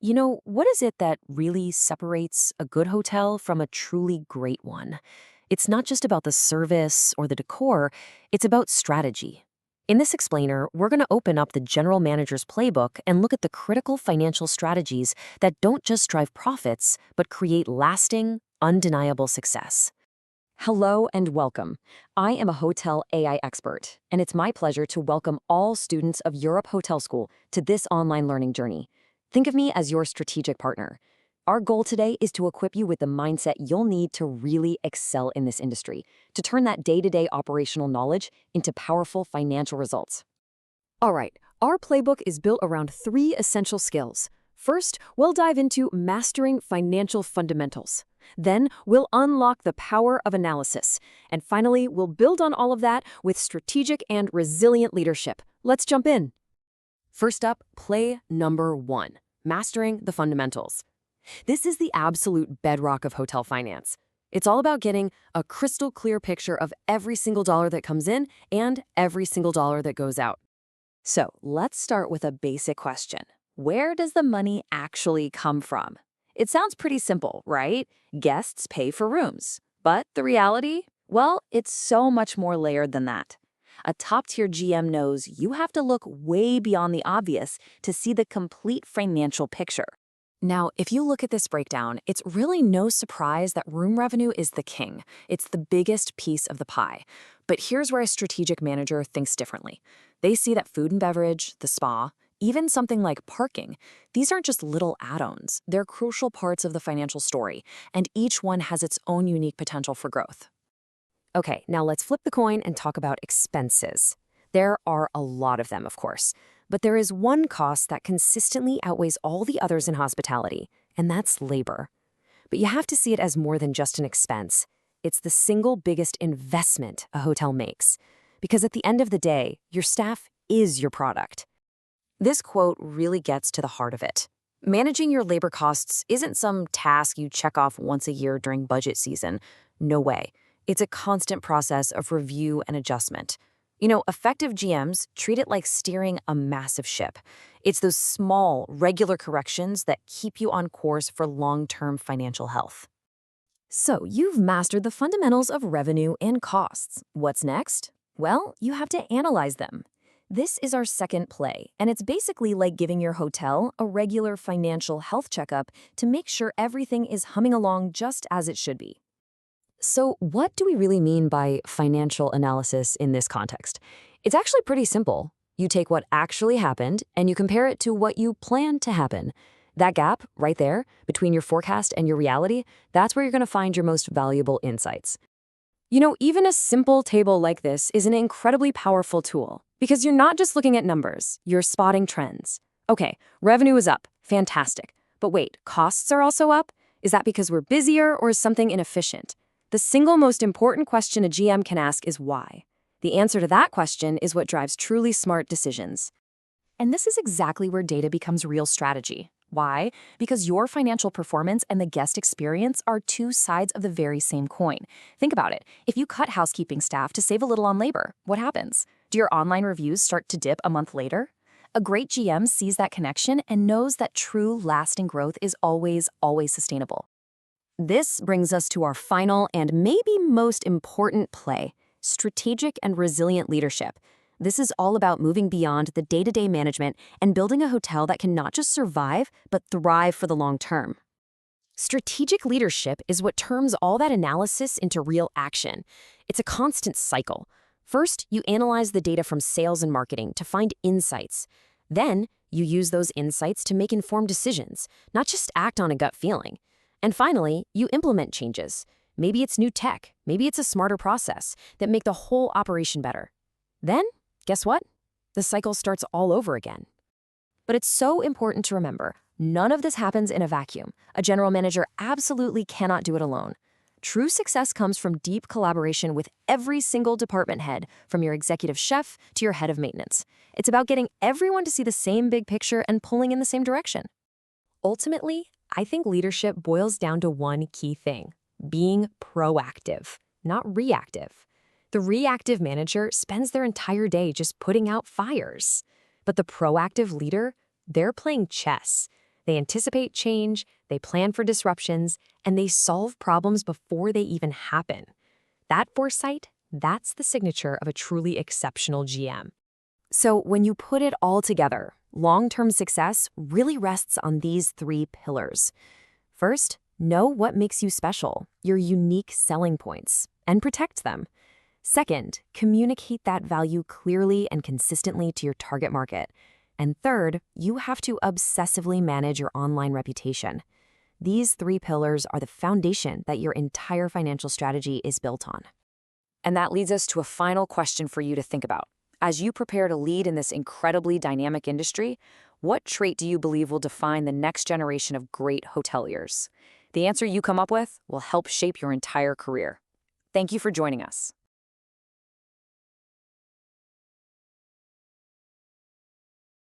What is it that really separates a good hotel from a truly great one? It's not just about the service or the decor, it's about strategy. In this explainer, we're going to open up the general manager's playbook and look at the critical financial strategies that don't just drive profits, but create lasting, undeniable success. Hello and welcome. I am a hotel AI expert, and it's my pleasure to welcome all students of Europe Hotel School to this online learning journey. Think of me as your strategic partner. Our goal today is to equip you with the mindset you'll need to really excel in this industry, to turn that day-to-day operational knowledge into powerful financial results. All right, our playbook is built around three essential skills. First, we'll dive into mastering financial fundamentals. Then, we'll unlock the power of analysis. And finally, we'll build on all of that with strategic and resilient leadership. Let's jump in. First up, play number one, mastering the fundamentals. This is the absolute bedrock of hotel finance. It's all about getting a crystal clear picture of every single dollar that comes in and every single dollar that goes out. So let's start with a basic question. Where does the money actually come from? It sounds pretty simple, right? Guests pay for rooms. But the reality? Well, it's so much more layered than that. A top-tier GM knows you have to look way beyond the obvious to see the complete financial picture. Now, if you look at this breakdown, it's really no surprise that room revenue is the king. It's the biggest piece of the pie. But here's where a strategic manager thinks differently. They see that food and beverage, the spa, even something like parking, these aren't just little add-ons. They're crucial parts of the financial story, and each one has its own unique potential for growth. Okay, now let's flip the coin and talk about expenses. There are a lot of them, of course, but there is one cost that consistently outweighs all the others in hospitality, and that's labor. But you have to see it as more than just an expense. It's the single biggest investment a hotel makes, because at the end of the day, your staff is your product. This quote really gets to the heart of it. Managing your labor costs isn't some task you check off once a year during budget season. No way. It's a constant process of review and adjustment. Effective GMs treat it like steering a massive ship. It's those small, regular corrections that keep you on course for long-term financial health. So, you've mastered the fundamentals of revenue and costs. What's next? Well, you have to analyze them. This is our second play, and it's basically like giving your hotel a regular financial health checkup to make sure everything is humming along just as it should be. So what do we really mean by financial analysis in this context? It's actually pretty simple. You take what actually happened and you compare it to what you plan to happen. That gap right there between your forecast and your reality, that's where you're going to find your most valuable insights. Even a simple table like this is an incredibly powerful tool because you're not just looking at numbers, you're spotting trends. Okay, revenue is up. Fantastic. But wait, costs are also up? Is that because we're busier or is something inefficient? The single most important question a GM can ask is why. The answer to that question is what drives truly smart decisions. And this is exactly where data becomes real strategy. Why? Because your financial performance and the guest experience are two sides of the very same coin. Think about it. If you cut housekeeping staff to save a little on labor, what happens? Do your online reviews start to dip a month later? A great GM sees that connection and knows that true, lasting growth is always sustainable. This brings us to our final and maybe most important play, strategic and resilient leadership. This is all about moving beyond the day-to-day management and building a hotel that can not just survive, but thrive for the long term. Strategic leadership is what turns all that analysis into real action. It's a constant cycle. First, you analyze the data from sales and marketing to find insights. Then, you use those insights to make informed decisions, not just act on a gut feeling. And finally, you implement changes. Maybe it's new tech, maybe it's a smarter process that make the whole operation better. Then, guess what? The cycle starts all over again. But it's so important to remember, none of this happens in a vacuum. A general manager absolutely cannot do it alone. True success comes from deep collaboration with every single department head, from your executive chef to your head of maintenance. It's about getting everyone to see the same big picture and pulling in the same direction. Ultimately, I think leadership boils down to one key thing: being proactive, not reactive. The reactive manager spends their entire day just putting out fires. But the proactive leader, they're playing chess. They anticipate change, they plan for disruptions, and they solve problems before they even happen. That foresight, that's the signature of a truly exceptional GM. So when you put it all together, long-term success really rests on these three pillars. First, know what makes you special, your unique selling points, and protect them. Second, communicate that value clearly and consistently to your target market. And third, you have to obsessively manage your online reputation. These three pillars are the foundation that your entire financial strategy is built on. And that leads us to a final question for you to think about. As you prepare to lead in this incredibly dynamic industry, what trait do you believe will define the next generation of great hoteliers? The answer you come up with will help shape your entire career. Thank you for joining us.